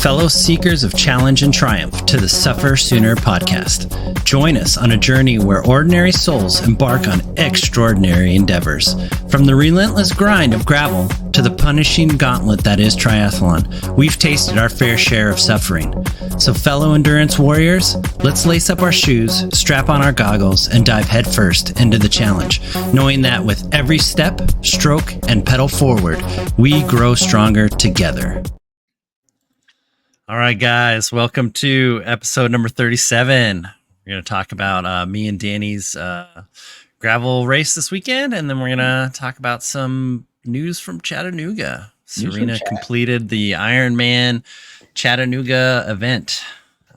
Fellow seekers of challenge and triumph to the SufferSooner podcast. Join us on a journey where ordinary souls embark on extraordinary endeavors. From the relentless grind of gravel to the punishing gauntlet that is triathlon, we've tasted our fair share of suffering. So fellow endurance warriors, let's lace up our shoes, strap on our goggles, and dive headfirst into the challenge, knowing that with every step, stroke, and pedal forward, we grow stronger together. All right, guys, welcome to episode number 37. We're going to talk about me and Danny's gravel race this weekend, and then we're going to talk about some news from Chattanooga. Serena completed the Ironman Chattanooga event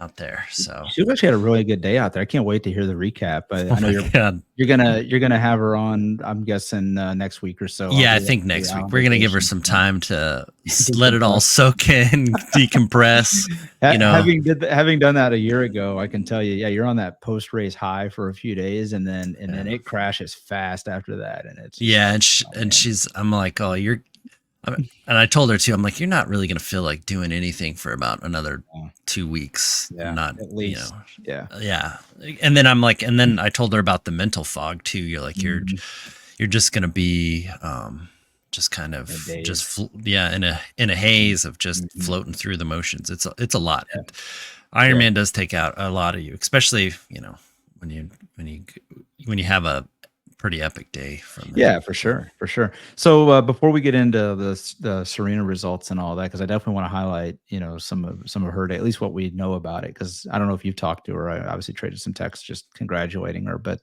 out there. So she actually had a really good day out there. I can't wait to hear the recap. I know you're gonna have her on, I'm guessing next week or so. Yeah, I think next week we're gonna give her some time to let it all soak in, decompress. Having done that a year ago, I can tell you, yeah, you're on that post race high for a few days, and then it crashes fast after that, and it's I'm like, oh, and I told her too, I'm like, you're not really going to feel like doing anything for about another 2 weeks. Yeah, not at least. Yeah. And then I'm like, and then I told her about the mental fog too. You're like, you're just going to be, just kind of in a haze of just floating through the motions. It's a lot. Yeah. Ironman does take out a lot of you, especially, when you have a pretty epic day from that. For sure. So before we get into the Serena results and all that, because I definitely want to highlight some of her day, at least what we know about it, because I don't know if you've talked to her. I obviously traded some texts just congratulating her, but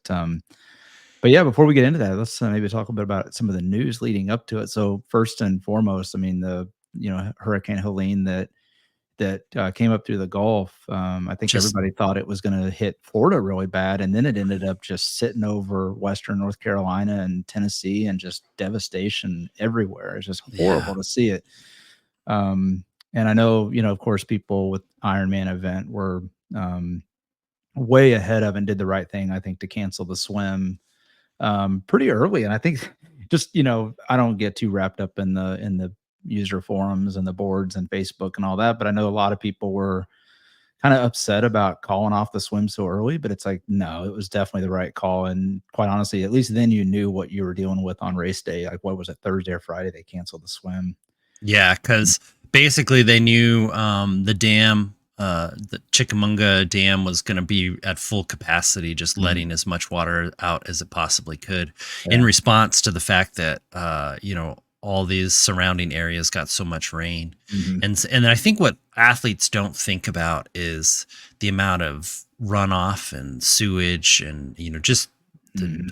yeah, before we get into that, let's maybe talk a bit about some of the news leading up to it. So first and foremost, I mean, the Hurricane Helene that came up through the Gulf. I think everybody thought it was going to hit Florida really bad, and then it ended up just sitting over Western North Carolina and Tennessee, and just devastation everywhere. It's just horrible to see it. And I know, of course, people with Ironman event were way ahead of and did the right thing, I think, to cancel the swim pretty early. And I think just, I don't get too wrapped up in the user forums and the boards and Facebook and all that, but I know a lot of people were kind of upset about calling off the swim so early, but it's like, no, it was definitely the right call. And quite honestly, at least then you knew what you were dealing with on race day. Like, what was it, Thursday or Friday, they canceled the swim? Yeah, because basically they knew the dam, the Chickamauga Dam was going to be at full capacity, just letting as much water out as it possibly could in response to the fact that, all these surrounding areas got so much rain. And I think what athletes don't think about is the amount of runoff and sewage and,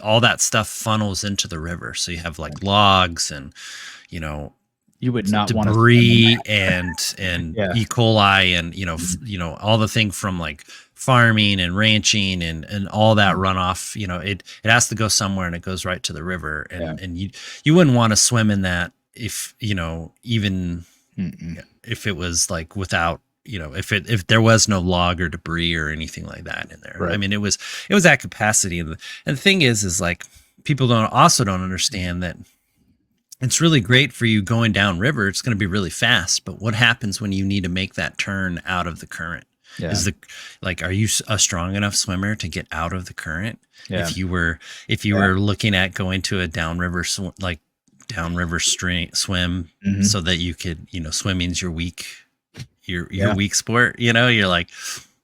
all that stuff funnels into the river. So you have like logs and, you would not want debris and E. coli and, all the thing from like farming and ranching and all that runoff, it has to go somewhere, and it goes right to the river. And you wouldn't want to swim in that if, even if it was like without, if there was no log or debris or anything like that in there. Right. I mean, it was at capacity. And the thing is like, people don't understand that it's really great for you going down river. It's going to be really fast, but what happens when you need to make that turn out of the current? Yeah. Are you a strong enough swimmer to get out of the current? Yeah. If you were looking at going to a downriver swim so that you could, swimming's your weak sport, you're like,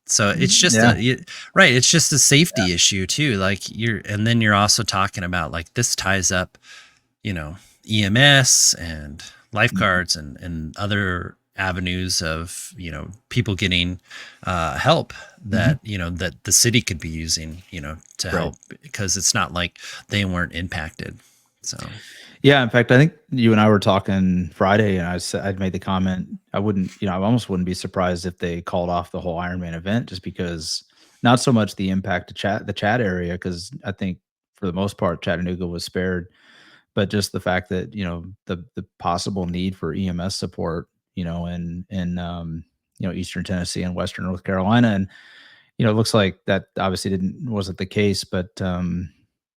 so it's just it's just a safety issue too. Like and then you're also talking about like, this ties up, EMS and lifeguards and other avenues of people getting help that that the city could be using to help, because it's not like they weren't impacted. So in fact, I think you and I were talking Friday, and I'd made the comment, I almost wouldn't be surprised if they called off the whole Ironman event, just because not so much the impact to the chat area, because I think for the most part Chattanooga was spared, but just the fact that the possible need for EMS support in Eastern Tennessee and Western North Carolina. And, it looks like that obviously wasn't the case, but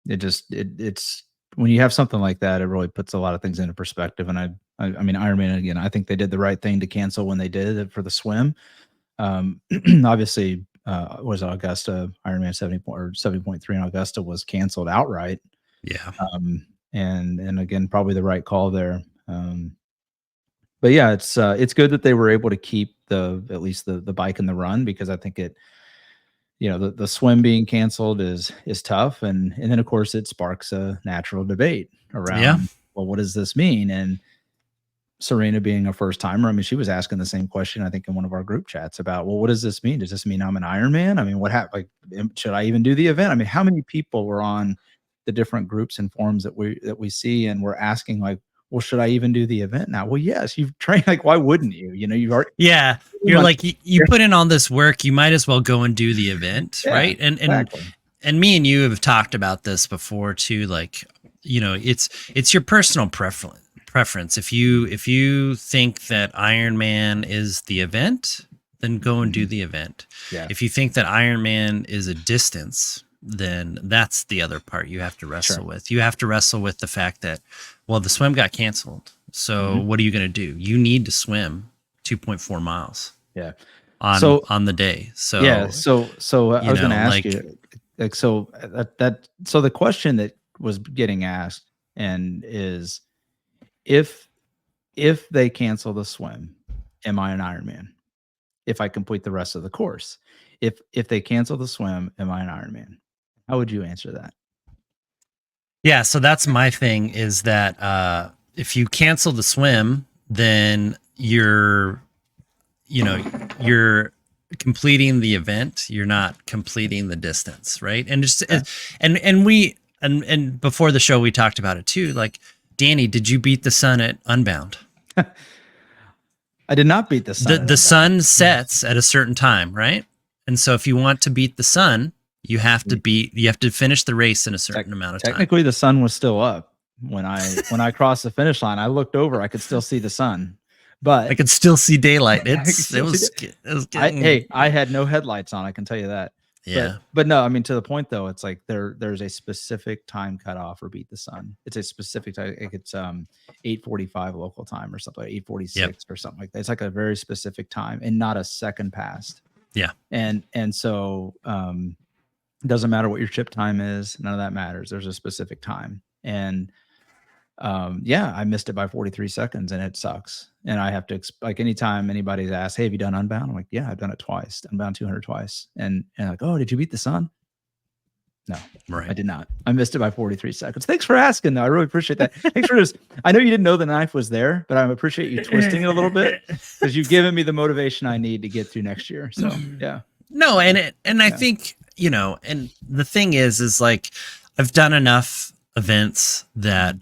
it's when you have something like that, it really puts a lot of things into perspective. And I mean, Ironman, again, I think they did the right thing to cancel when they did it for the swim. Obviously, was Augusta, Ironman 70.3 in Augusta was canceled outright. Yeah. And again, probably the right call there. But yeah, it's good that they were able to keep at least the bike and the run, because I think it, the swim being canceled is tough. And then of course it sparks a natural debate around, well, what does this mean? And Serena being a first timer, I mean, she was asking the same question, I think, in one of our group chats about, well, what does this mean? Does this mean I'm an Ironman? I mean, what happened? Like, should I even do the event? I mean, how many people were on the different groups and forums that we see, and we're asking, like, well, should I even do the event now? Well, yes, you've trained. Like, why wouldn't you? You've already. Yeah. You're like, you put in all this work, you might as well go and do the event. Yeah, right. exactly. And me and you have talked about this before too. Like, it's your personal preference. If you think that Ironman is the event, then go and do the event. Yeah. If you think that Ironman is a distance, then that's the other part you have to wrestle with. You have to wrestle with the fact that, well, the swim got canceled. So what are you going to do? You need to swim 2.4 miles. Yeah. On the day. So yeah. So I was going to ask you, like, so the question that was getting asked is, if they cancel the swim, am I an Ironman? If I complete the rest of the course, if they cancel the swim, am I an Ironman? How would you answer that? Yeah, so that's my thing, is that if you cancel the swim, then you're completing the event. You're not completing the distance, right? And just and before the show we talked about it too. Like, Danny, did you beat the sun at Unbound? I did not beat the sun. The sun sets at a certain time, right? And so if you want to beat the sun, you have to finish the race in a certain amount of time. Technically, the sun was still up when I crossed the finish line. I looked over, I could still see the sun, but I could still see daylight. I had no headlights on, I can tell you that. Yeah. But no, I mean, to the point though, it's like there's a specific time cutoff for beat the sun. It's a specific time. It's 8:45 local time or something, 8:46 or something like that. It's like a very specific time and not a second past. Yeah. And so it doesn't matter what your chip time is. None of that matters. There's a specific time. And I missed it by 43 seconds and it sucks. And I have to, like, anytime anybody's asked, hey, have you done Unbound? I'm like, yeah, I've done it twice. Unbound 200 twice. And like, oh, did you beat the sun? No, right. I did not. I missed it by 43 seconds. Thanks for asking, though. I really appreciate that. Thanks for just, I know you didn't know the knife was there, but I appreciate you twisting it a little bit, because you've given me the motivation I need to get through next year. So, yeah. No, and I think, and the thing is like, I've done enough events that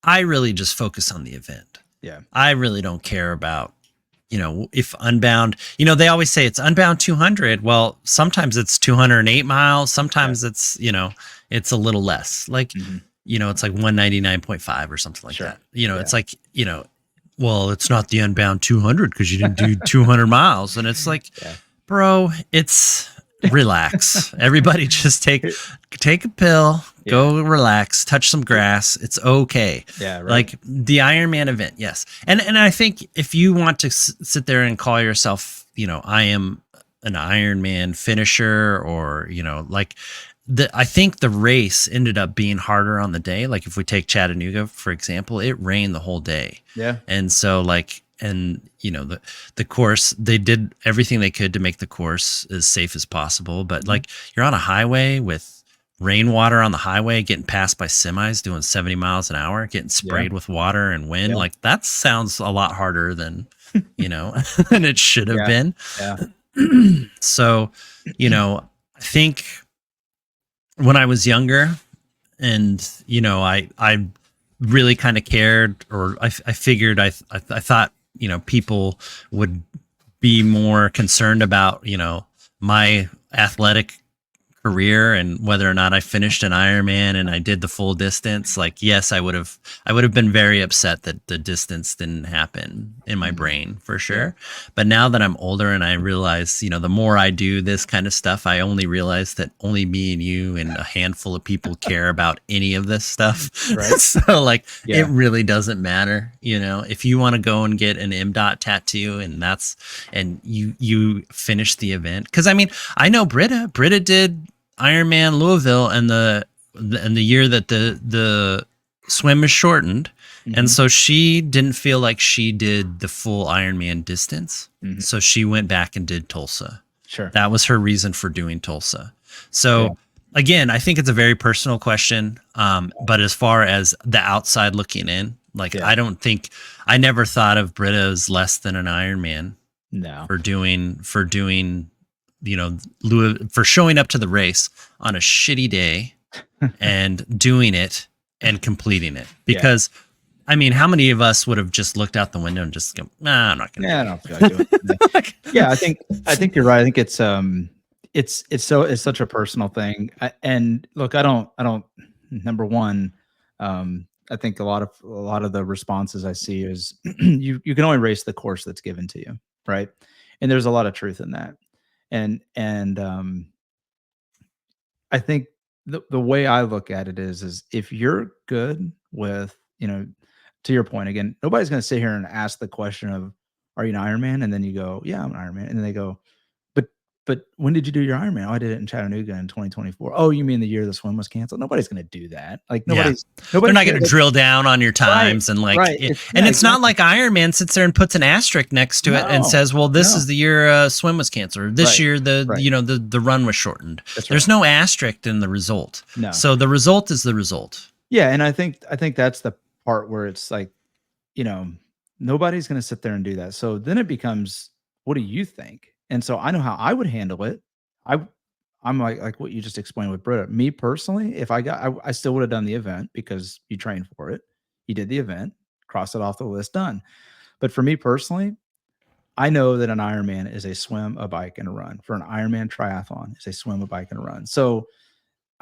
I really just focus on the event. Yeah. I really don't care about, if Unbound, they always say it's Unbound 200. Well, sometimes it's 208 miles. Sometimes it's, it's a little less. Like, it's like 199.5 or something like that. It's like, well, it's not the Unbound 200 because you didn't do 200 miles. And it's like, bro, it's relax. Everybody just take a pill, go relax, touch some grass. It's okay. Yeah. Right. Like the Ironman event. Yes. And I think if you want to sit there and call yourself, I am an Ironman finisher, or, I think the race ended up being harder on the day. Like if we take Chattanooga, for example, it rained the whole day. Yeah. And so the course, they did everything they could to make the course as safe as possible. But like, you're on a highway with rainwater on the highway, getting passed by semis doing 70 miles an hour, getting sprayed with water and wind. Like, that sounds a lot harder than, than it should have been. Yeah. So, I think when I was younger and, I really kind of cared, or I figured, I thought, people would be more concerned about, my athletic career and whether or not I finished an Ironman and I did the full distance, like, yes, I would have been very upset that the distance didn't happen in my brain for sure. But now that I'm older and I realize, you know, the more I do this kind of stuff, I only realize that only me and you and a handful of people care about any of this stuff. Right. So like, it really doesn't matter. You know, if you want to go and get an M.dot tattoo and you finish the event. Cause I mean, I know Britta did Ironman Louisville and the year that the swim is shortened. And so she didn't feel like she did the full Ironman distance. So she went back and did Tulsa. Sure. That was her reason for doing Tulsa. So again, I think it's a very personal question. But as far as the outside looking in, like, I never thought of Britta as less than an Ironman. No. For doing, you know, for showing up to the race on a shitty day and doing it and completing it. Because, I mean, how many of us would have just looked out the window and just go, nah, I'm not going to. Yeah, I don't feel like doing it. Yeah, I think you're right. I think it's such a personal thing. And look, I don't, number one, I think a lot of the responses I see is you can only race the course that's given to you. Right. And there's a lot of truth in that. And I think the way I look at it is if you're good with, you know, to your point, again, nobody's going to sit here and ask the question of, are you an Ironman? And then you go, yeah, I'm an Ironman. And then they go, but when did you do your Ironman? Oh, I did it in Chattanooga in 2024. Oh, you mean the year the swim was canceled? Nobody's going to do that. Like nobody's they're not going to drill down on your times and like, it's not like Ironman sits there and puts an asterisk next to it and says, well, this is the year swim was canceled. Or this year the run was shortened. There's no asterisk in the result. No. So the result is the result. Yeah, and I think that's the part where it's like, you know, nobody's going to sit there and do that. So then it becomes, what do you think? And so I know how I would handle it. I'm like what you just explained with Britta. Me personally, if I still would have done the event because you trained for it. You did the event, cross it off the list, done. But for me personally, I know that an Ironman is a swim, a bike, and a run. For an Ironman triathlon, it's a swim, a bike, and a run. So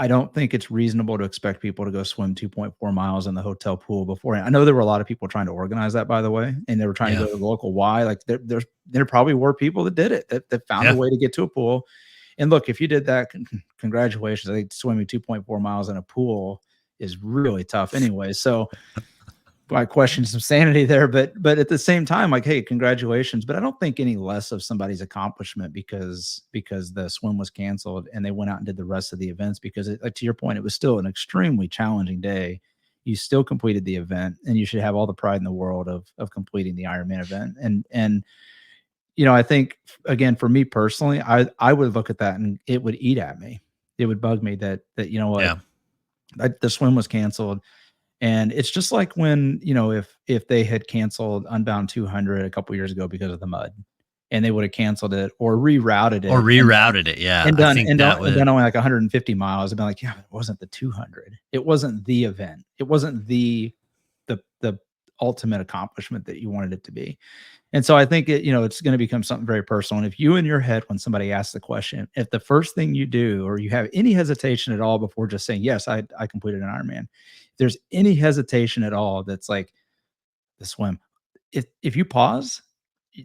I don't think it's reasonable to expect people to go swim 2.4 miles in the hotel pool before. I know there were a lot of people trying to organize that, by the way, and they were trying to go to the local Y. Like there probably were people that did it, that found a way to get to a pool. And look, if you did that, congratulations. I think swimming 2.4 miles in a pool is really tough anyway. So I question some sanity there, but at the same time, like, hey, congratulations. But I don't think any less of somebody's accomplishment because the swim was canceled and they went out and did the rest of the events, because like, to your point, it was still an extremely challenging day. You still completed the event, and you should have all the pride in the world of completing the Ironman event. And you know, I think, again, for me personally, I would look at that and it would eat at me. It would bug me that you know what, the swim was canceled. And it's just like when, you know, if they had canceled Unbound 200 a couple years ago because of the mud, and they would have canceled it or rerouted it, and done only like 150 miles, I'd be like, yeah, it wasn't the 200. It wasn't the event. It wasn't the ultimate accomplishment that you wanted it to be. And so I think it's going to become something very personal. And if you in your head, when somebody asks the question, if the first thing you do, or you have any hesitation at all before just saying, yes, I completed an Ironman, if there's any hesitation at all, that's like the swim. If you pause,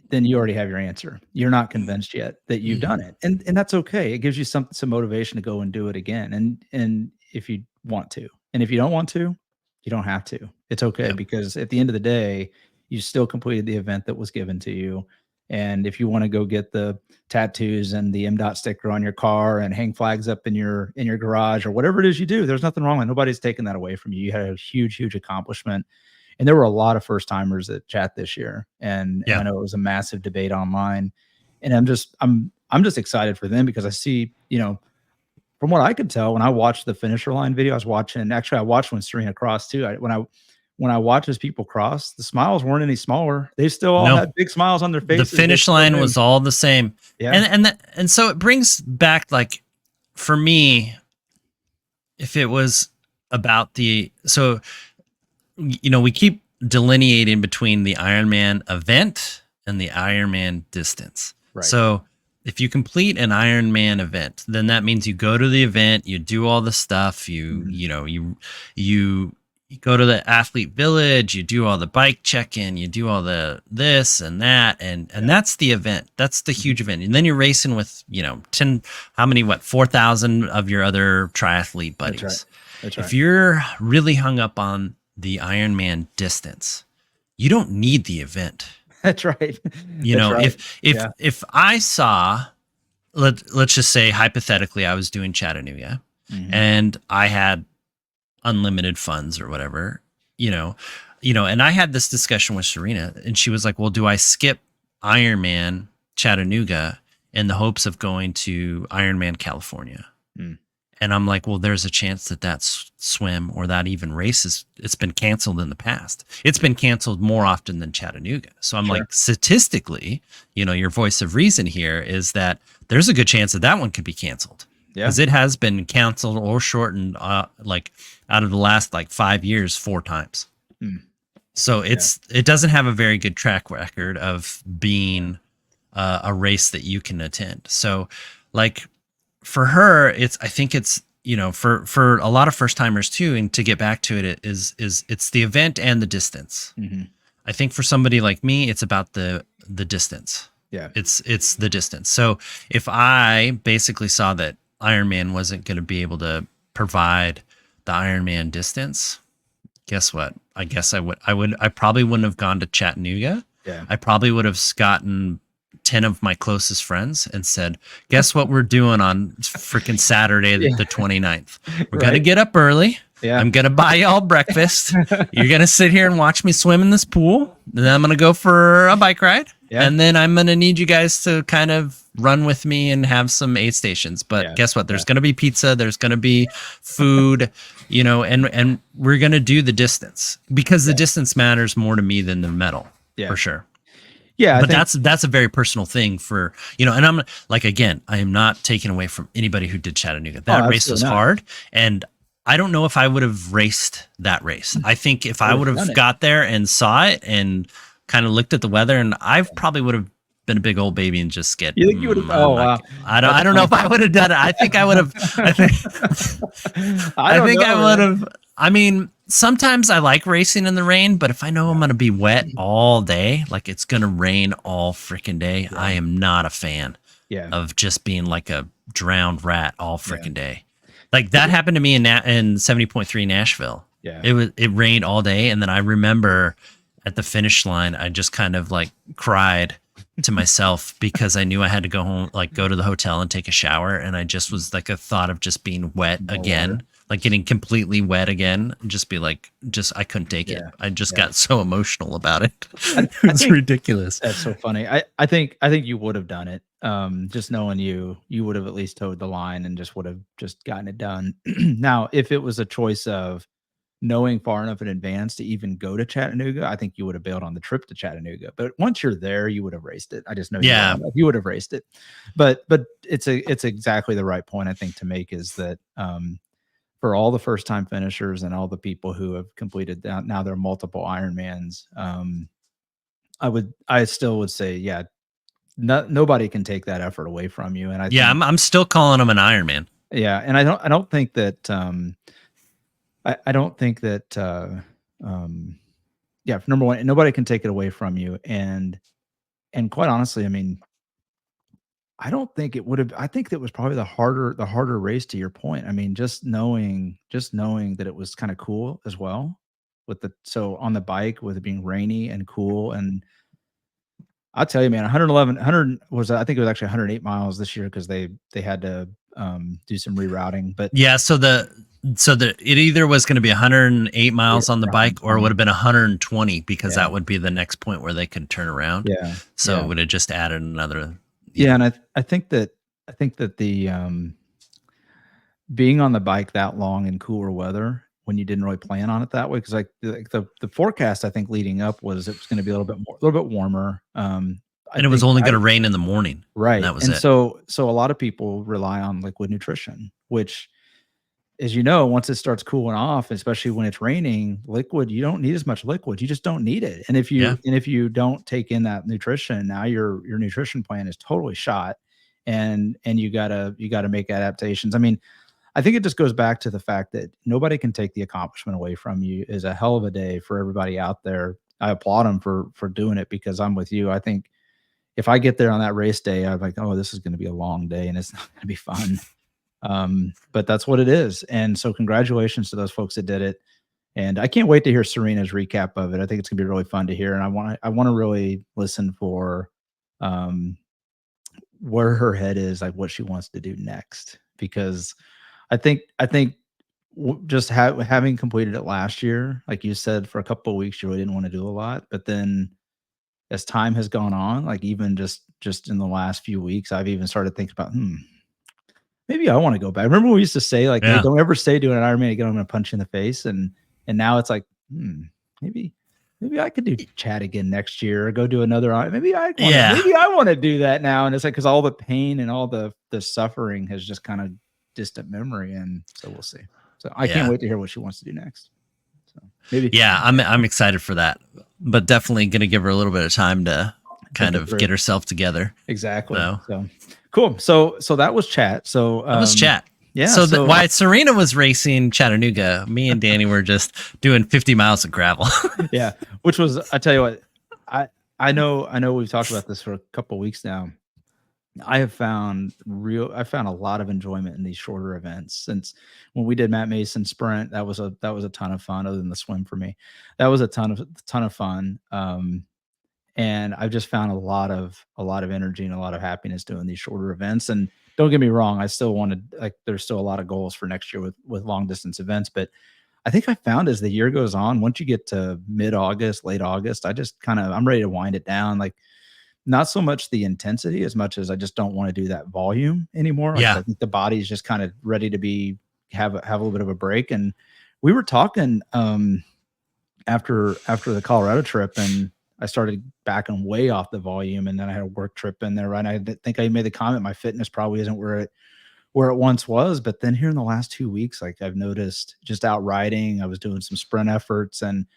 then you already have your answer. You're not convinced yet that you've done it. And that's okay. It gives you some motivation to go and do it again. And if you want to, and if you don't want to, you don't have to. It's okay, because at the end of the day, you still completed the event that was given to you. And if you want to go get the tattoos and the M.dot sticker on your car and hang flags up in your garage or whatever it is you do, there's nothing wrong with it. Nobody's taking that away from you. You had a huge, huge accomplishment. And there were a lot of first timers at Chat this year. And I know it was a massive debate online. And I'm just excited for them, because I see, from what I could tell, when I watched the finisher line video, I watched when Serena crossed too. When I watched as people cross, the smiles weren't any smaller. They still all had big smiles on their faces. The finish line was all the same. Yeah. And so it brings back, like, for me, if it was about we keep delineating between the Ironman event and the Ironman distance. Right. So if you complete an Ironman event, then that means you go to the event, you do all the stuff, you go to the athlete village, you do all the bike check-in, you do all the this and that, and that's the event. That's the huge event. And then you're racing with, 4,000 of your other triathlete buddies. That's right. If you're really hung up on the Ironman distance, you don't need the event. That's right. If I saw, let's just say hypothetically, I was doing Chattanooga and I had unlimited funds or whatever, and I had this discussion with Serena, and she was like, well, do I skip Ironman Chattanooga in the hopes of going to Ironman California? And I'm like, well, there's a chance that swim or that even race it's been canceled in the past. It's been canceled more often than Chattanooga. So I'm like, statistically, your voice of reason here is that there's a good chance that one could be canceled. Because it has been canceled or shortened, like out of the last 5 years, 4 times. So it doesn't have a very good track record of being a race that you can attend. So for her, I think it's, for a lot of first timers too, and to get back to it, it's the event and the distance. I think for somebody like me, it's about the distance. Yeah. It's the distance. So if I basically saw that Ironman wasn't going to be able to provide the Ironman distance, guess what? I probably wouldn't have gone to Chattanooga. Yeah. I probably would have gotten 10 of my closest friends and said, guess what we're doing on freaking Saturday, the 29th? We're going to get up early. Yeah. I'm going to buy y'all breakfast. You're going to sit here and watch me swim in this pool. Then I'm going to go for a bike ride. Yeah. And then I'm going to need you guys to kind of run with me and have some aid stations. But guess what? There's going to be pizza. There's going to be food, and we're going to do the distance because the distance matters more to me than the medal for sure. Yeah. But that's a very personal thing for, and I'm again, I am not taking away from anybody who did Chattanooga. That race was hard. And I don't know if I would have raced that race. I think if I would have got there and saw it and kind of looked at the weather, and I probably would have been a big old baby and just get. You think you would have? Wow! I don't know if I would have done it. I think I would have. I would have. I mean, sometimes I like racing in the rain, but if I know I'm going to be wet all day, it's going to rain all freaking day, I am not a fan of just being like a drowned rat all freaking day. That happened to me in 70.3 Nashville. Yeah, it rained all day, and then I remember at the finish line, I just kind of cried to myself because I knew I had to go home, go to the hotel and take a shower, and I just was a thought of just being wet again. Getting completely wet again, and just be I couldn't take it. I just got so emotional about it. It's ridiculous. That's so funny. I think you would have done it. Just knowing you would have at least towed the line and just would have just gotten it done. Now, if it was a choice of knowing far enough in advance to even go to Chattanooga, I think you would have bailed on the trip to Chattanooga. But once you're there, you would have raced it. I just know you would have raced it. But it's exactly the right point I think to make is that for all the first time finishers and all the people who have completed now there are multiple Ironmans, I still would say, nobody can take that effort away from you. And I'm still calling him an Ironman. Yeah. And I don't think that, I don't think that, number one, nobody can take it away from you. And quite honestly, I mean, I don't think it would have. I think that was probably the harder race to your point. I mean, just knowing that it was kind of cool as well so on the bike with it being rainy and cool. And I'll tell you, man, 100 was, I think it was actually 108 miles this year because they had to do some rerouting. But it either was going to be 108 miles on the bike or it would have been 120 because that would be the next point where they could turn around. Yeah. So it would have just added another. Yeah, and I think that the being on the bike that long in cooler weather when you didn't really plan on it that way, because the forecast I think leading up was it was going to be a little bit warmer. And it was only going to rain in the morning, right? And that was it. So a lot of people rely on liquid nutrition, which, as you know, once it starts cooling off, especially when it's raining, liquid, you don't need as much liquid. You just don't need it. And if you don't take in that nutrition, now your nutrition plan is totally shot. and you gotta make adaptations. I mean, I think it just goes back to the fact that nobody can take the accomplishment away from you. Is a hell of a day for everybody out there. I applaud them for doing it, because I'm with you. I think if I get there on that race day, I'm like, oh, this is going to be a long day and it's not going to be fun. But that's what it is. And so congratulations to those folks that did it. And I can't wait to hear Serena's recap of it. I think it's gonna be really fun to hear. And I want to really listen for um, where her head is, like what she wants to do next. Because I think just having completed it last year, like you said, for a couple of weeks, you really didn't want to do a lot. But then as time has gone on, like even just in the last few weeks, I've even started thinking about, maybe I want to go back. Remember we used to say like, hey, don't ever say doing an Ironman again, I'm going to punch you in the face. And now it's like, maybe I could do Chad again next year, or go do another. Maybe I want to do that now. And it's like, because all the pain and all the suffering has just kind of distant memory. And so we'll see. So I can't wait to hear what she wants to do next. So maybe. Yeah, I'm excited for that, but definitely going to give her a little bit of time to kind of get herself together. Exactly. So cool. So that was chat. So that was chat. Yeah. So while Serena was racing Chattanooga, me and Danny were just doing 50 miles of gravel. Yeah. Which was, I tell you what, I know we've talked about this for a couple of weeks now. I found a lot of enjoyment in these shorter events. Since when we did Matt Mason Sprint, that was a ton of fun. Other than the swim for me, that was a ton of fun. And I've just found a lot of energy and a lot of happiness doing these shorter events. And don't get me wrong, I still wanted, like, there's still a lot of goals for next year with long distance events. But I think I found as the year goes on, once you get to mid-August, late August, I'm ready to wind it down. Like, not so much the intensity as much as I just don't want to do that volume anymore. Like, I think the body's just kind of ready to have a little bit of a break. And we were talking after the Colorado trip, and I started backing way off the volume, and then I had a work trip in there. Right, I think I made the comment my fitness probably isn't where it once was. But then here in the last 2 weeks, like, I've noticed just out riding, I was doing some sprint efforts, and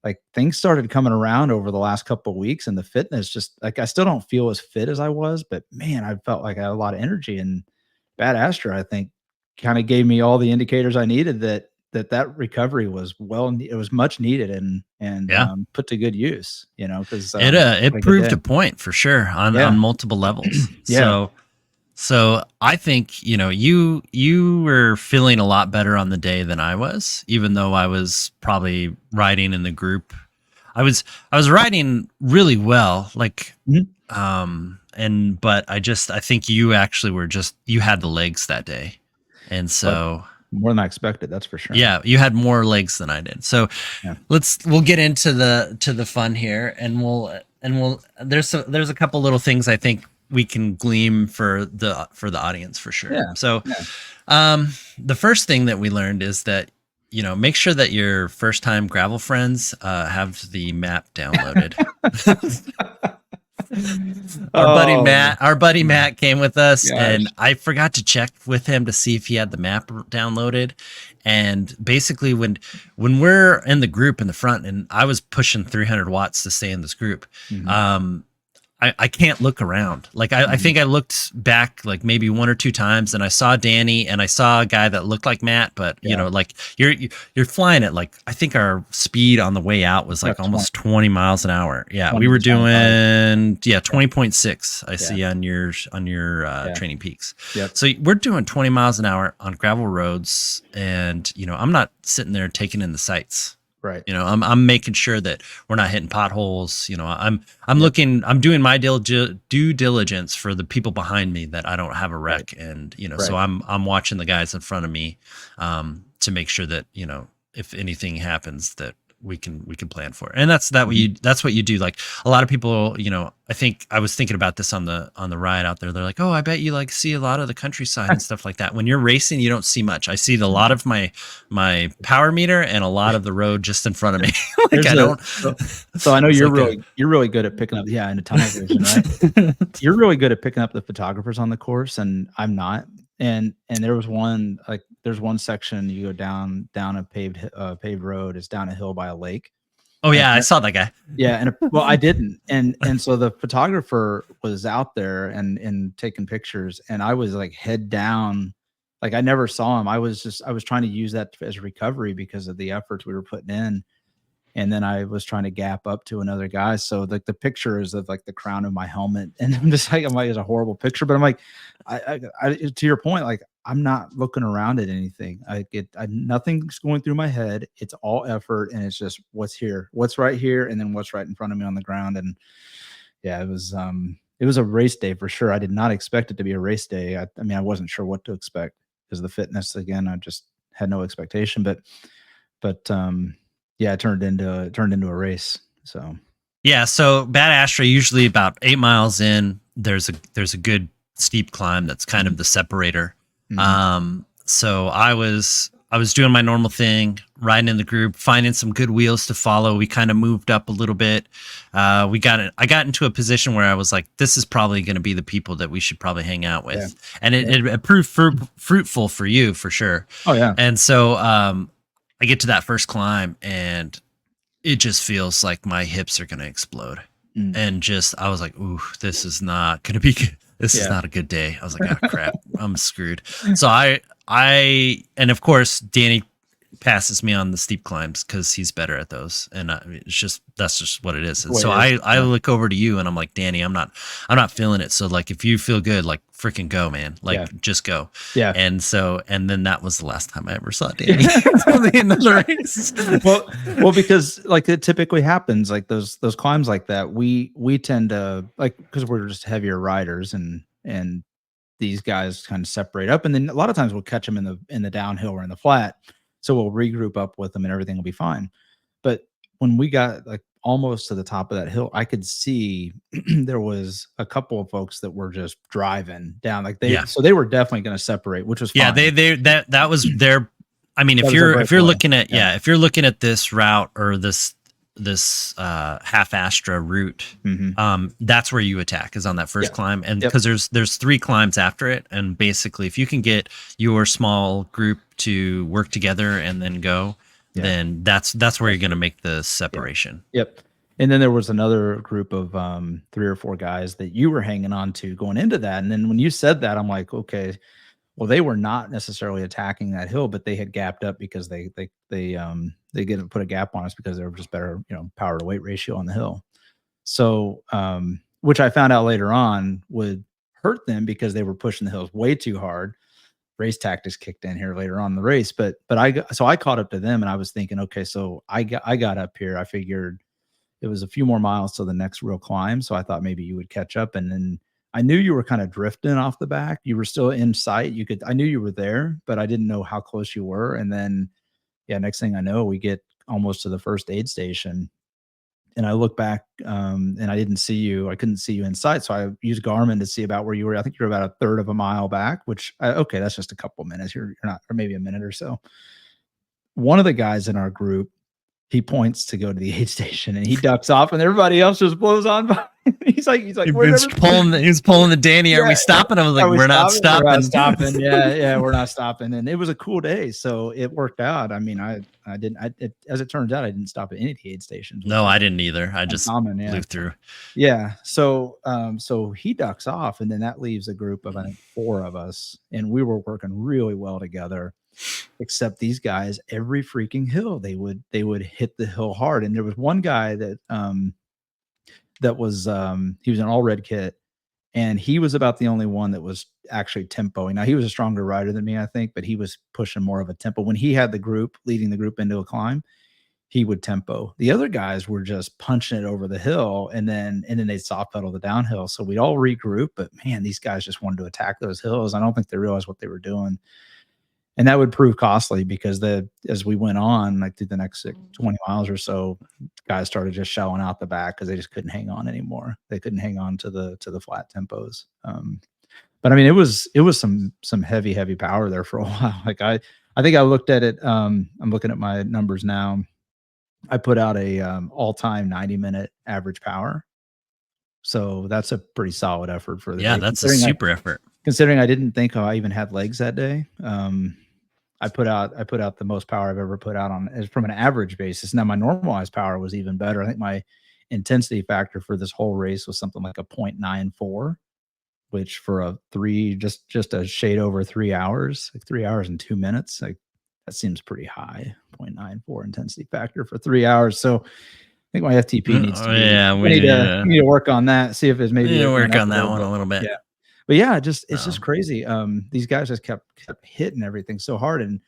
like things started coming around over the last couple of weeks, and the fitness just, like, I still don't feel as fit as I was, but man, I felt like I had a lot of energy. And Bad Astra, I think, kind of gave me all the indicators I needed that recovery was it was much needed and put to good use, because it proved a point for sure on multiple levels. So I think, you were feeling a lot better on the day than I was, even though I was probably riding in the group. I was riding really well, like, but I think you actually you had the legs that day. And so more than I expected, that's for sure. Yeah, you had more legs than I did. So we'll get into the fun here, and there's a couple little things I think we can glean for the audience for sure. Yeah. So the first thing that we learned is that, make sure that your first time gravel friends have the map downloaded. Our buddy Matt came with us, and I forgot to check with him to see if he had the map downloaded. And basically when we're in the group in the front, and I was pushing 300 watts to stay in this group, I can't look around. Like, I think I looked back like maybe one or two times, and I saw Danny, and I saw a guy that looked like Matt, but like you're flying at, like, I think our speed on the way out was like almost 20 miles an hour. Yeah. We were doing 20.6. I see on your Training Peaks. Yep. So we're doing 20 miles an hour on gravel roads, and I'm not sitting there taking in the sights. Right. I'm making sure that we're not hitting potholes. I'm looking, I'm doing my due diligence for the people behind me, that I don't have a wreck. Right. And, so I'm watching the guys in front of me, to make sure that, if anything happens, that we can plan for it. And that's what you do. Like, a lot of people, I think I was thinking about this on the ride out there. They're like, oh, I bet you like see a lot of the countryside and stuff like that. When you're racing, you don't see much. I see a lot of my power meter and a lot of the road just in front of me. So I know you're really good at picking up, in a tunnel vision, right? You're really good at picking up the photographers on the course, and I'm not. And there's one section you go down a paved road. It's down a hill by a lake. Oh yeah, I saw that guy. Yeah, and well, I didn't, and so the photographer was out there and taking pictures, and I was like head down, like I never saw him. I was trying to use that as recovery because of the efforts we were putting in, and then I was trying to gap up to another guy. So like the picture is of like the crown of my helmet, and I'm like, it's a horrible picture, but I'm like, to your point, like I'm not looking around at anything. Nothing's going through my head. It's all effort, and it's just what's here, what's right here, and then what's right in front of me on the ground. And yeah, it was a race day for sure. I did not expect it to be a race day. I mean, I wasn't sure what to expect because of the fitness. Again, I just had no expectation, but yeah, it turned into a race. So Yeah, so Bad Astra, usually about 8 miles in, there's a good steep climb that's kind of the separator. So I was doing my normal thing, riding in the group, finding some good wheels to follow. We kind of moved up a little bit. I got into a position where I was like, this is probably going to be the people that we should probably hang out with. Yeah. And it proved fruitful for you for sure. Oh yeah. And so I get to that first climb and it just feels like my hips are going to explode. And I was like, ooh, this is not going to be good. This is not a good day. I was like, oh crap, I'm screwed. So and of course, Danny passes me on the steep climbs because he's better at those. And that's just what it is. And so I look over to you and I'm like, Danny, I'm not feeling it. So like, if you feel good, like freaking go, man, like just go. Yeah. And then that was the last time I ever saw Danny in the race. Well, because like it typically happens, like those climbs like that, we tend to like, because we're just heavier riders and these guys kind of separate up, and then a lot of times we'll catch them in the downhill or in the flat. So we'll regroup up with them and everything will be fine. But when we got like almost to the top of that hill, I could see there was a couple of folks that were just driving down, like so they were definitely going to separate, which was fine. Yeah, that was their. I mean, if you're looking at if you're looking at this route or this half Astra route, that's where you attack, is on that first climb. And because there's 3 climbs after it, and basically if you can get your small group to work together and then go, then that's where you're going to make the separation. Yep. And then there was another group of 3 or 4 guys that you were hanging on to going into that. And then when you said that, I'm like, okay, well, they were not necessarily attacking that hill, but they had gapped up because they didn't put a gap on us because they were just better, power to weight ratio on the hill. So, which I found out later on would hurt them because they were pushing the hills way too hard. Race tactics kicked in here later on in the race, but I caught up to them, and I was thinking, okay, so I got up here. I figured it was a few more miles to the next real climb, so I thought maybe you would catch up, and then I knew you were kind of drifting off the back. You were still in sight. I knew you were there, but I didn't know how close you were. And then, next thing I know, we get almost to the first aid station, and I look back, and I didn't see you. I couldn't see you in sight. So I used Garmin to see about where you were. I think you're about a third of a mile back, which, okay, that's just a couple minutes. You're not, or maybe a minute or so. One of the guys in our group, he points to go to the aid station, and he ducks off, and everybody else just blows on by. He's like, he was pulling the Danny. Are we stopping? I was like, we're not stopping. We're not stopping. Yeah, we're not stopping. And it was a cool day, so it worked out. I mean, as it turns out, I didn't stop at any of the aid stations. No, I didn't either. I just blew through. Yeah. So, so he ducks off, and then that leaves a group of, I think, 4 of us, and we were working really well together. Except these guys, every freaking hill, they would hit the hill hard. And there was one guy that was he was an all red kit, and he was about the only one that was actually tempoing. Now, he was a stronger rider than me, I think, but he was pushing more of a tempo. When he had the group leading the group into a climb, he would tempo. The other guys were just punching it over the hill, and then they'd soft pedal the downhill. So we'd all regroup, but man, these guys just wanted to attack those hills. I don't think they realized what they were doing. And that would prove costly because as we went on, like through the next 20 miles or so, guys started just shelling out the back because they just couldn't hang on anymore. They couldn't hang on to the flat tempos. But I mean, it was some heavy power there for a while. Like I think I looked at it. I'm looking at my numbers now. I put out a all-time 90-minute average power. So that's a pretty solid effort for the day. That's a super effort. Considering I didn't think I even had legs that day. I put out the most power I've ever put out on as from an average basis. Now my normalized power was even better. I think my intensity factor for this whole race was something like a 0.94, which for a just a shade over 3 hours, like 3 hours and 2 minutes, like that seems pretty high. 0.94 intensity factor for 3 hours. So I think my FTP needs to be. Yeah, We need to work on that. See if it's maybe work on that one a little bit. Yeah, but yeah, it's just crazy. These guys just kept hitting everything so hard, and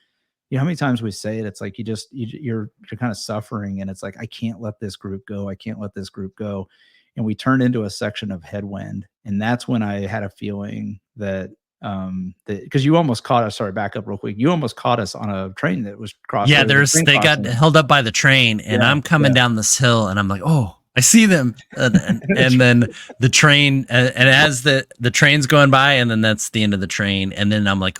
you know how many times we say it. It's like you're kind of suffering, and it's like I can't let this group go. I can't let this group go. And we turned into a section of headwind, and that's when I had a feeling that because you almost caught us. Sorry, back up real quick. You almost caught us on a train that was crossing. Yeah, they got held up by the train, and I'm coming down this hill, and I'm like, oh, I see them, and then the train, and as the train's going by, and then that's the end of the train, and then I'm like,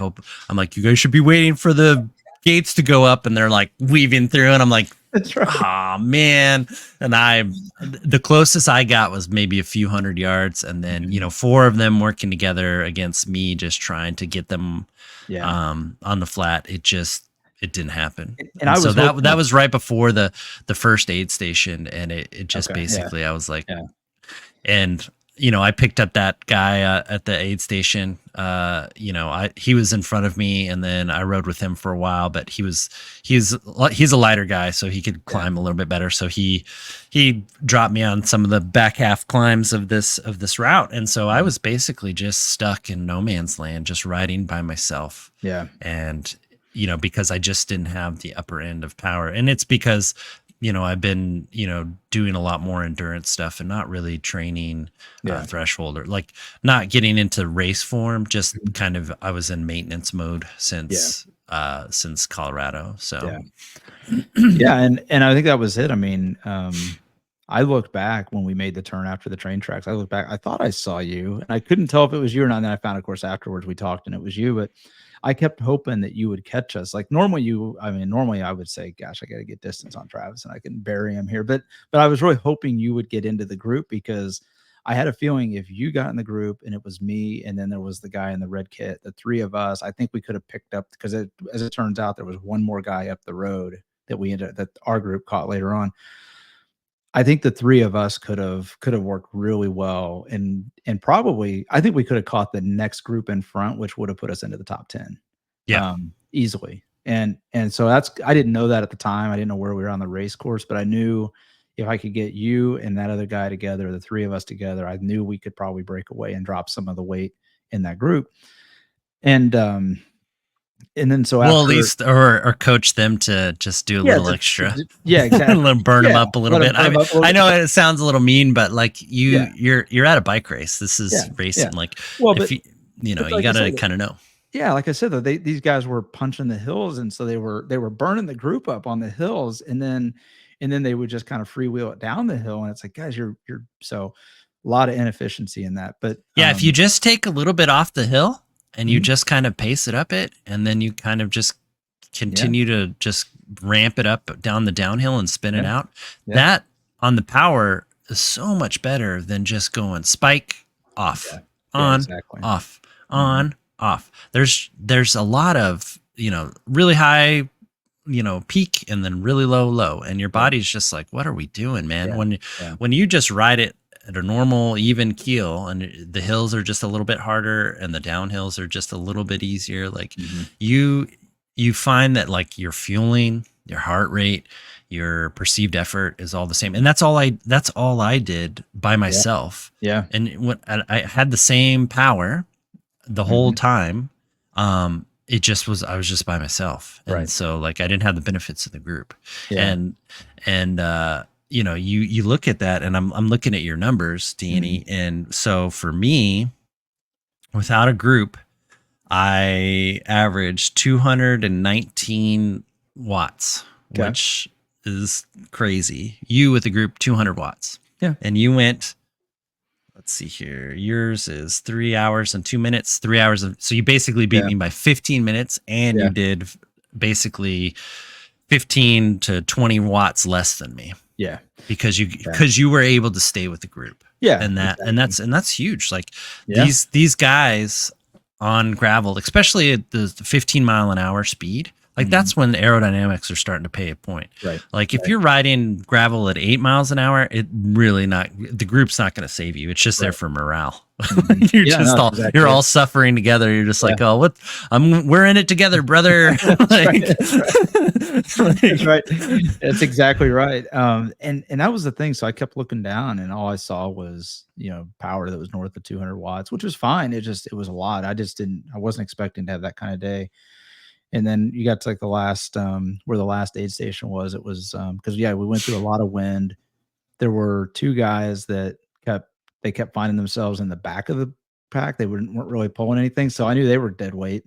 you guys should be waiting for the gates to go up, and they're like weaving through, and I'm like, that's right. Oh man. And the closest I got was maybe a few hundred yards. And then, you know, 4 of them working together against me, just trying to get them on the flat. It didn't happen. And so that was right before the first aid station. And it just basically, I was like, and you know, I picked up that guy at the aid station. You know, he was in front of me, and then I rode with him for a while. But he's a lighter guy, so he could climb a little bit better. So he dropped me on some of the back half climbs of this route, and so I was basically just stuck in no man's land, just riding by myself. Yeah, and you know, because I just didn't have the upper end of power, and it's because, you know, I've been, you know, doing a lot more endurance stuff and not really training threshold, or like not getting into race form, just kind of, I was in maintenance mode since Colorado. So and I think that was it. I mean, I looked back when we made the turn after the train tracks. I looked back, I thought I saw you, and I couldn't tell if it was you or not. And then I found, of course, afterwards we talked and it was you, but I kept hoping that you would catch us. Like normally I would say, gosh, I got to get distance on Travis and I can bury him here. But I was really hoping you would get into the group, because I had a feeling if you got in the group and it was me, and then there was the guy in the red kit, the 3 of us, I think we could have picked up, because as it turns out, there was one more guy up the road that our group caught later on. I think the 3 of us could have worked really well, and probably I think we could have caught the next group in front, which would have put us into the top 10, easily. And so I didn't know that at the time. I didn't know where we were on the race course, but I knew if I could get you and that other guy together, the 3 of us together, I knew we could probably break away and drop some of the weight in that group. And then so at least or coach them to just do a little extra. Exactly. Let them burn them up a little bit. I know it sounds a little mean, but like you're at a bike race. This is racing. Like, well, if you know, you got to kind of know. Yeah, like I said, though, these guys were punching the hills, and so they were burning the group up on the hills, and then they would just kind of freewheel it down the hill, and it's like, guys, you're so a lot of inefficiency in that. But if you just take a little bit off the hill, and you just kind of pace it up and then you kind of just continue to just ramp it up down the downhill and spin it out. That on the power is so much better than just going spike off, on, off, on, off. There's a lot of, you know, really high, you know, peak and then really low. And your body's just like, what are we doing, man? When you just ride it at a normal even keel, and the hills are just a little bit harder and the downhills are just a little bit easier, like you find that like your fueling, your heart rate, your perceived effort is all the same. And that's all I did by myself. And when I had the same power the whole time, I was just by myself. And so like I didn't have the benefits of the group. And you know, you look at that, and I'm looking at your numbers, Danny. And so for me, without a group, I averaged 219 watts, which is crazy. You with a group, 200 watts. Yeah. And you went, let's see here. Yours is 3 hours and 2 minutes, 3 hours. So you basically beat me by 15 minutes, and you did basically 15 to 20 watts less than me. Yeah. Because you were able to stay with the group. Yeah. And that's huge. Like these guys on gravel, especially at the 15 mile an hour speed, Like that's when the aerodynamics are starting to pay a point. Right. Like if you're riding gravel at 8 miles an hour, the group's not going to save you. It's just there for morale. You're all suffering together. You're just like, oh, we're in it together, brother. That's right. That's exactly right. And that was the thing. So I kept looking down, and all I saw was, power that was north of 200 watts, which was fine. It was a lot. I wasn't expecting to have that kind of day. And then you got to like the last, where the last aid station was. It was, because we went through a lot of wind. There were two guys that kept finding themselves in the back of the pack. They weren't really pulling anything. So I knew they were dead weight.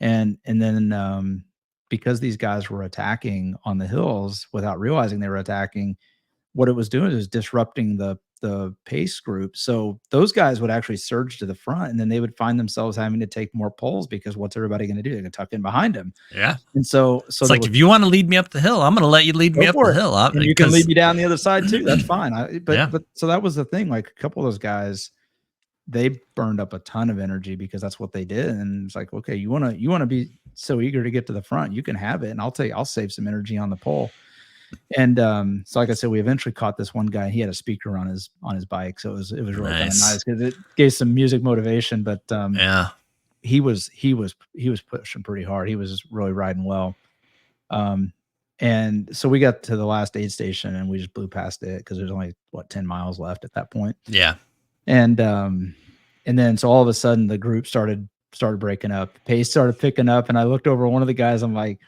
And then, because these guys were attacking on the hills without realizing they were attacking, what it was doing is disrupting the pace group. So those guys would actually surge to the front, and then they would find themselves having to take more pulls, because what's everybody going to do? They're going to tuck in behind them. Yeah. And so it's like, if you want to lead me up the hill, I'm going to let you lead me up the hill. And you can lead me down the other side too. That's fine. But so that was the thing. Like a couple of those guys, they burned up a ton of energy because that's what they did. And it's like, okay, you want to be so eager to get to the front, you can have it. And I'll save some energy on the pole. And so like I said, we eventually caught this one guy. He had a speaker on his bike, so it was really kind of nice because it gave some music motivation. But he was pushing pretty hard. He was really riding well. And so we got to the last aid station, and we just blew past it because there's only 10 miles left at that point. Yeah. And then so all of a sudden the group started breaking up. Pace started picking up, and I looked over at one of the guys. I'm like,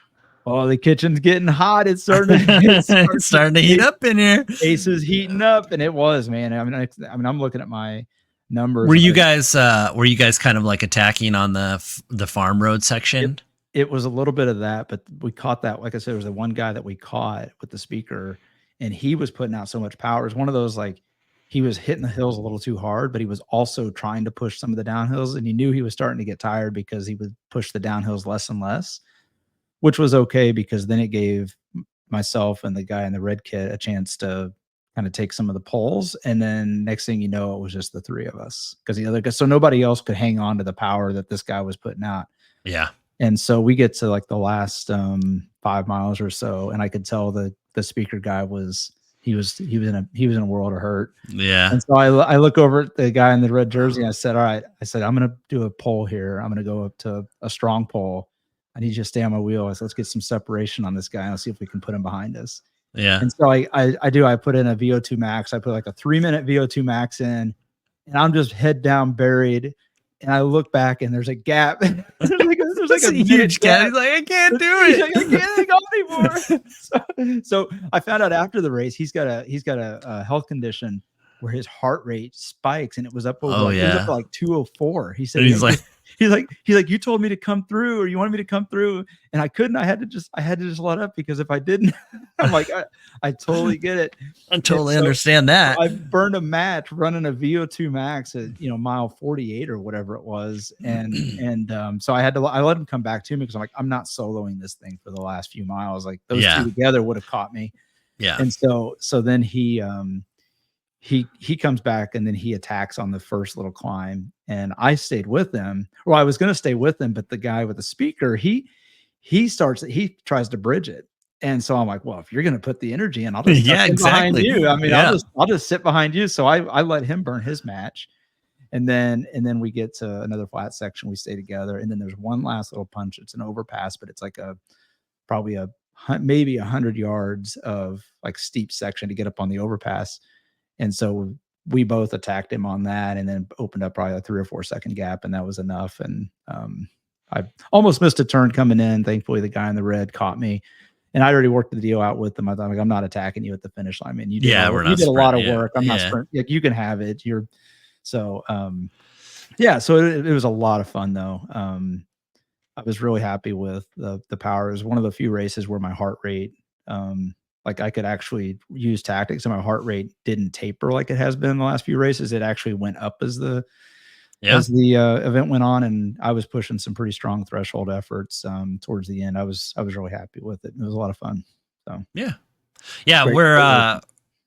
oh, the kitchen's getting hot. It's starting to heat up in here. Pace is heating up, and it was, man. I mean, I'm looking at my numbers. Were you guys kind of like attacking on the farm road section? It was a little bit of that, but we caught that. Like I said, there was the one guy that we caught with the speaker, and he was putting out so much power. It was one of those, like, he was hitting the hills a little too hard, but he was also trying to push some of the downhills, and he knew he was starting to get tired because he would push the downhills less and less, which was okay because then it gave myself and the guy in the red kit a chance to kind of take some of the poles. And then next thing you know, it was just the three of us because the other guy, so nobody else could hang on to the power that this guy was putting out. Yeah. And so we get to like the last 5 miles or so, and I could tell the speaker guy was in a world of hurt. Yeah. And so I look over at the guy in the red jersey, and I said, all right, I'm going to do a pole here. I'm going to go up to a strong pole. I need you to stay on my wheel. I said, let's get some separation on this guy, and let's see if we can put him behind us. Yeah. And so I put in a VO2 max. I put like a 3-minute VO2 max in, and I'm just head down buried. And I look back, and there's a gap. there's like a huge gap. He's like, I can't do it. Like, I can't go anymore. So I found out after the race, he's got a health condition where his heart rate spikes, and it was up over it was up to like 204. He said, he's like, you told me to come through, or you wanted me to come through, and I couldn't. I had to just let up, because if I didn't, I'm like, I totally get it. I totally understand that. I burned a match running a VO2 max at mile 48 or whatever it was, and so I let him come back to me, because I'm like, I'm not soloing this thing for the last few miles. Like those two together would have caught me. Yeah. And so then he comes back, and then he attacks on the first little climb, and I stayed with him. Well, I was going to stay with him, but the guy with the speaker, he tries to bridge it. And so I'm like, well, if you're going to put the energy in, I'll just sit behind you. I mean, I'll just sit behind you. So I let him burn his match. And then we get to another flat section. We stay together. And then there's one last little punch. It's an overpass, but it's like probably maybe 100 yards of like steep section to get up on the overpass. And so we both attacked him on that, and then opened up probably a 3 or 4 second gap, and that was enough. And I almost missed a turn coming in. Thankfully, the guy in the red caught me, and I already worked the deal out with him. I thought, like, I'm not attacking you at the finish line, man. You did a lot of work. I'm not sprinting. Like, you can have it. So it was a lot of fun though. I was really happy with the power. It was one of the few races where my heart rate, like I could actually use tactics, and my heart rate didn't taper like it has been in the last few races. It actually went up as the event went on, and I was pushing some pretty strong threshold efforts towards the end. I was really happy with it. It was a lot of fun. So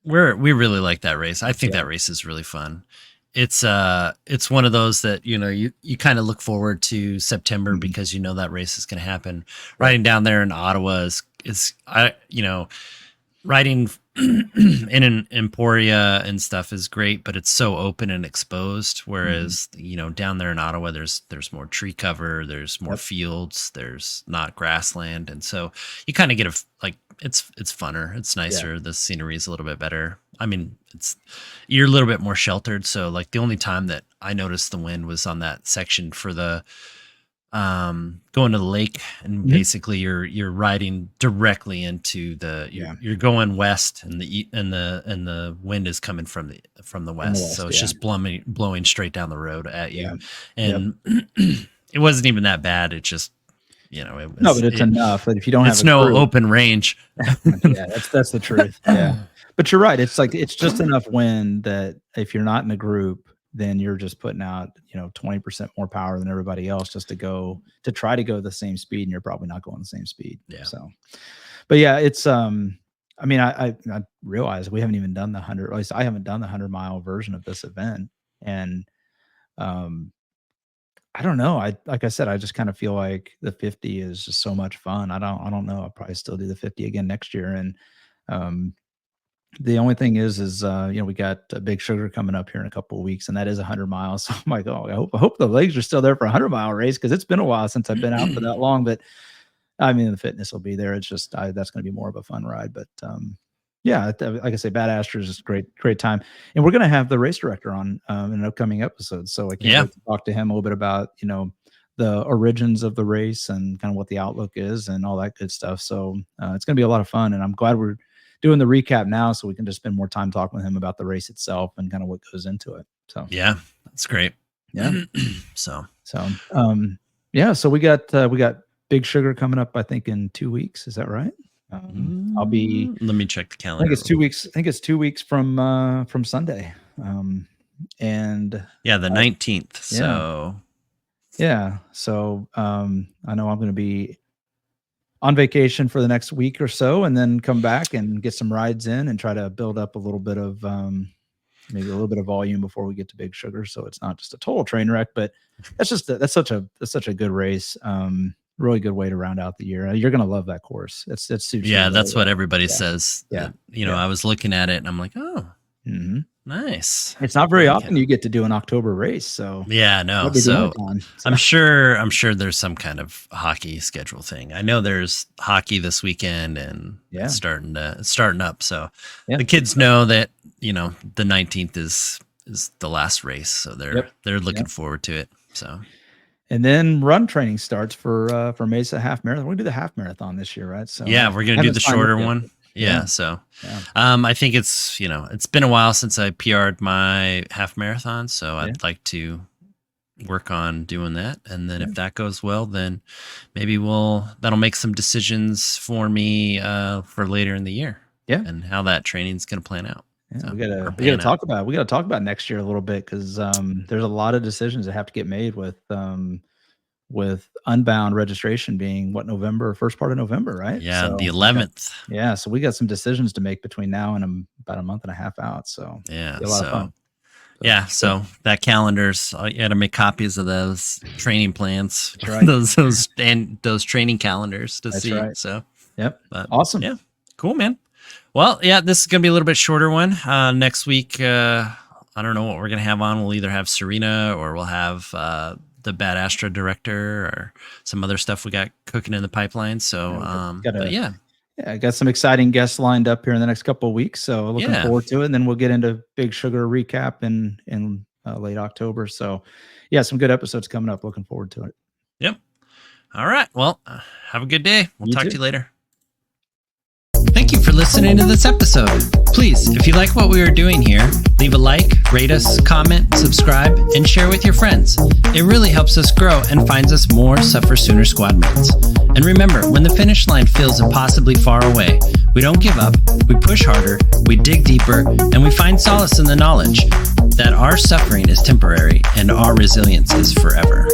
we really like that race. I think that race is really fun. it's one of those that, you kind of look forward to September because that race is going to happen. Riding down there in Ottawa is riding in an Emporia and stuff is great, but it's so open and exposed. Whereas, down there in Ottawa, there's more tree cover, there's more fields, there's not grassland. And so you kind of get it's funner. It's nicer. The scenery is a little bit better. I mean, you're a little bit more sheltered. So like the only time that I noticed the wind was on that section for the, going to the lake, and basically you're riding directly into you're going west, and the wind is coming from the west, so it's just blowing straight down the road at you. And it wasn't even that bad. It just but it's enough that if you don't have open range. That's the truth. But you're right, it's just enough wind that if you're not in a group, then you're just putting out, 20% more power than everybody else just to try to go the same speed, and you're probably not going the same speed. So, but it's, I mean, I realize we haven't even done the 100, or at least I haven't done the 100-mile version of this event. And, I don't know. Like I said, I just kind of feel like the 50 is just so much fun. I don't know. I'll probably still do the 50 again next year. And, the only thing is, we got Big Sugar coming up here in a couple of weeks, and that is 100 miles. So I'm like, I hope the legs are still there for a 100-mile race, because it's been a while since I've been out for that long. But I mean, the fitness will be there. It's just that's going to be more of a fun ride. But like I say, Bad Astra is just great time, and we're going to have the race director on in an upcoming episode. So I can't wait to talk to him a little bit about the origins of the race and kind of what the outlook is and all that good stuff. So it's going to be a lot of fun, and I'm glad we're doing the recap now, so we can just spend more time talking with him about the race itself and kind of what goes into it. So that's great. So we got Big Sugar coming up, I think, in 2 weeks. Is that right? Let me check the calendar. I think it's 2 weeks from Sunday. And the 19th. So I know I'm going to be on vacation for the next week or so, and then come back and get some rides in and try to build up a little bit of maybe a little bit of volume before we get to Big Sugar, so it's not just a total train wreck. But that's such a good race. Really good way to round out the year. You're gonna love that course. It's suits you. That's what everybody says. I was looking at it and I'm like, oh, nice. It's not very often you get to do an October race, so so I'm sure there's some kind of hockey schedule thing. I know there's hockey this weekend, and it's starting up. So the kids know that the 19th is the last race, so they're looking forward to it. So, and then run training starts for Mesa Half Marathon. We're gonna do the half marathon this year, right? So we're gonna do the shorter one. I think it's been a while since I PR'd my half marathon, so I'd like to work on doing that, and then if that goes well, then maybe that'll make some decisions for me for later in the year, and how that training's going to plan out. We gotta talk about next year a little bit, because there's a lot of decisions that have to get made with Unbound registration being November, first part of November, right? So the 11th. So we got some decisions to make between now and about a month and a half out. So a lot of fun. So that calendar's, you got to make copies of those training plans, those training calendars to see. Right. So awesome. Yeah, cool, man. Well, this is gonna be a little bit shorter one. Next week, I don't know what we're gonna have on. We'll either have Serena, or we'll have the Bad Astra director, or some other stuff we got cooking in the pipeline. So, I got some exciting guests lined up here in the next couple of weeks. So looking forward to it. And then we'll get into Big Sugar recap in late October. So some good episodes coming up. Looking forward to it. Yep. All right. Well, have a good day. We'll talk to you later. Thank you for listening to this episode. Please, if you like what we are doing here, leave a like, rate us, comment, subscribe, and share with your friends. It really helps us grow and finds us more SufferSooner squad mates. And remember, when the finish line feels impossibly far away, we don't give up, we push harder, we dig deeper, and we find solace in the knowledge that our suffering is temporary and our resilience is forever.